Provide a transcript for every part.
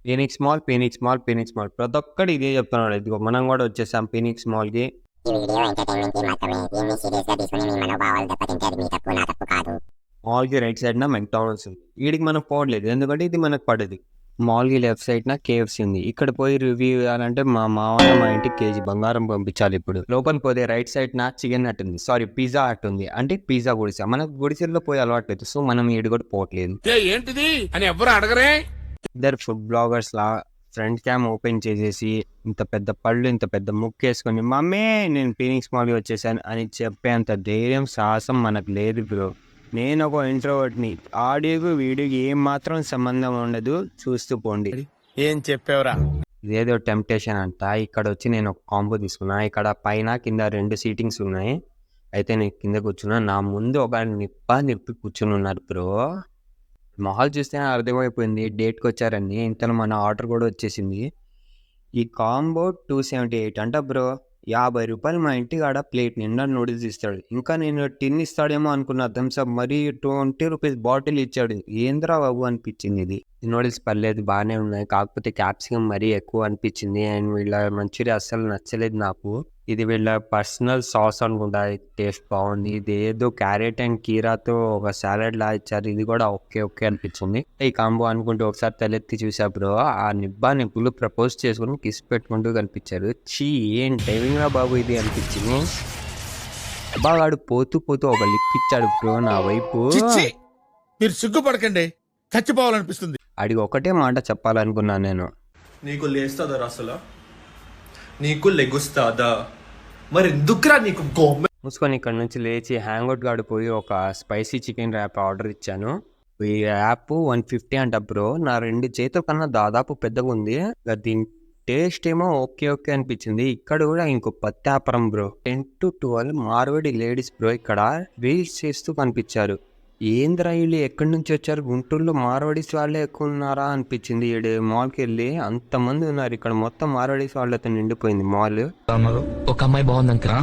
Phoenix mall, Phoenix mall, Phoenix mall. ప్రతి ఒక్కడు ఇదే చెప్తున్నాడు. ఇదిగో మనం కూడా వచ్చేసాం ఫీనిక్స్ మాల్‌కి. ఈ వీడియో ఎంటర్‌టైన్‌మెంట్‌కి మాత్రమే. దీన్ని సీరియస్‌గా తీసుకొని మీ మనోభావాలు దెబ్బతింటే అది మీ తప్పు, నా తప్పు కాదు. మాల్‌కి రైట్ సైడ్‌న మెక్‌డానల్డ్స్ ఉంది. ఈడికి మనం పోవట్లేదు. ఎందుకంటే ఇది మనకు పడది. మాల్‌కి లెఫ్ట్ సైడ్‌న కేఎఫ్‌సీ ఉంది. ఇక్కడ పోయి రివ్యూ ఇవ్వాలంటే మా మావయ్య మా ఇంటికి కేజీ బంగారం పంపించాలి ఇప్పుడు. లోపలికి పోతే రైట్ సైడ్‌న చికెన్ హట్ ఉంది. సారీ పిజ్జా హట్ ఉంది. అంటే పిజ్జా గుడిసె. మనకు గుడిసెల్లో పోయి అలవాట్లేదు. సో మనం ఈడ కూడా పోవట్లేదు. ఏంటిది అని ఎవ్వరు అడగరే. ఇద్దరు ఫుడ్ బ్లాగర్స్‌లా ఫ్రంట్ క్యామ్ ఓపెన్ చేసేసి ఇంత పెద్ద పళ్ళు, ఇంత పెద్ద ముక్కేసుకొని మమ్మీ నేను ఫీనిక్స్ మాల్‌కి వచ్చేసాను అని చెప్పేంత ధైర్యం, సాహసం మనకు లేదు బ్రో. నేను ఒక ఇంట్రోవర్ట్‌ని. ఆడియోకి వీడియోకి ఏం మాత్రం సంబంధం ఉండదు. చూస్తూ పోండి. ఏం చెప్పావురా? ఇదేదో టెంప్టేషన్ అంట. ఇక్కడ వచ్చి నేను ఒక కాంబో తీసుకున్నా. ఇక్కడ పైన కింద 2 సీటింగ్స్ ఉన్నాయి. అయితే నేను కింద కూర్చున్నా. నా ముందు ఒక నిప్పి కూర్చుని ఉన్నారు బ్రో. మొహాలు చూస్తేనే అర్థమైపోయింది డేట్‌కి వచ్చారని. ఇంతలో మన ఆర్డర్ కూడా వచ్చేసింది. ఈ కాంబో 278 అంట బ్రో. రూ. 50 మా ఇంటికాడ ప్లేట్ నిండా నూడిల్స్ ఇస్తాడు. ఇంకా నేను టిన్ ఇస్తాడేమో అనుకున్న థమ్స్ అప్ మరి ₹20 బాటిల్ ఇచ్చాడు. ఏందిరా బాబు అనిపించింది ఇది. ఈ నూడిల్స్ పర్లేదు బాగానే ఉన్నాయి. కాకపోతే క్యాప్సికమ్ మరీ ఎక్కువ అనిపించింది. అండ్ వీళ్ళ మంచూరియా అస్సలు నచ్చలేదు నాకు. ఇది వీళ్ళ పర్సనల్ సాస్ అనుకుంటా. టేస్ట్ బాగుంది. ఇది ఏదో క్యారెట్ అండ్ కీరాతో ఒక సాలడ్ లా ఇచ్చారు. ఇది కూడా ఓకే అనిపించింది. ఈ కాంబో అనుకుంటూ ఒకసారి తలెత్తి చూసా బ్రో. ఆ నిప్పులు ప్రపోజ్ చేసుకుని కిస్ పెట్టుకుంటూ కనిపించారు. చీ ఏం టైమింగ్ రా బాబు ఇది అనిపించింది. వాడు పోతూ ఒక లిప్ ఇచ్చాడు బ్రో నా వైపు. చిచ్చి, మీరు సిగ్గుపడకండి, చచ్చిపోవాలనిపిస్తుంది. అడిగి ఒకటే మాట చెప్పాలనుకున్నాను నేను. నీకు లేస్తుందా అసలు? నీకు లెగుస్తుందా? మరి ఎందుకురా నీకు గోమె? మూసుకొని ఇక్కడ నుంచి లేచి హ్యాంగ్అవుట్ గాడు పోయి ఒక స్పైసీ చికెన్ ర్యాప్ ఆర్డర్ ఇచ్చాను. ఈ ర్యాప్ 150 అంట బ్రో. నా 2 చేతుల కన్నా దాదాపు పెద్దగా ఉంది. దీని టేస్ట్ ఏమో ఓకే అనిపించింది. ఇక్కడ కూడా ఇంకో పత్యాపరం bro. 10 to 12 Marwadi ladies bro ఇక్కడ రీల్స్ చేస్తూ కనిపించారు. ఏంద్రా వీళ్ళు ఎక్కడి నుంచి వచ్చారు? గుంటూరులో మార్వాడీస్ వాళ్ళే ఎక్కువ ఉన్నారా అనిపించింది. ఈడు మాల్కి వెళ్ళి అంతమంది ఉన్నారు. ఇక్కడ మొత్తం మార్వాడీస్ వాళ్ళతో నిండిపోయింది మాల్. ఒక అమ్మాయి బాగుందంకరా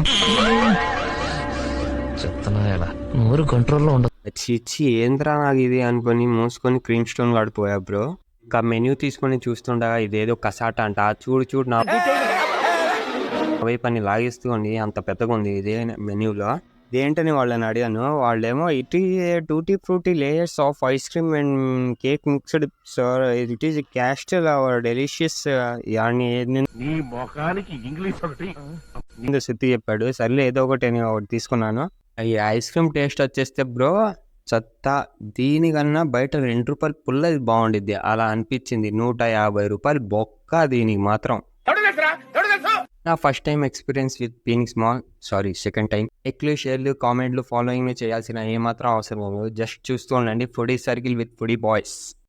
చెప్తున్నా ఎలా నూరు కంట్రోల్లో ఉండదు. చిచ్చి ఏంద్రా నాకు ఇది అనుకొని మూసుకొని క్రీమ్ స్టోన్ వాడిపోయా బ్రో. ఇంకా మెన్యూ తీసుకొని చూస్తుండగా ఇదేదో కసాట అంట. చూడు నా వైపు అని లాగేస్తుంది. అంత పెద్దగా ఉంది ఇదే మెన్యూలో. ఇదేంటని వాళ్ళని అడిగాను. వాళ్ళేమో it is tutti frutti layers of ice cream and cake mixed sir. It is castor our delicious అని శృతి చెప్పాడు. సర్లే ఏదో ఒకటి అని ఒకటి తీసుకున్నాను. ఈ ఐస్ క్రీమ్ టేస్ట్ వచ్చేస్తే బ్రో చెత్త. దీనికన్నా బయట ₹2 పుల్లది బాగుండిద్ది అలా అనిపించింది. ₹150 బొక్క దీనికి మాత్రం. నా first time experience with Phoenix mall. Sorry second time. ఎక్కువ షేర్లు, కామెంట్లు, ఫాలోయింగ్ చేయాల్సిన ఏమాత్రం అవసరం లేదు. జస్ట్ చూస్తూ ఉండండి foodie circle with foodie boys.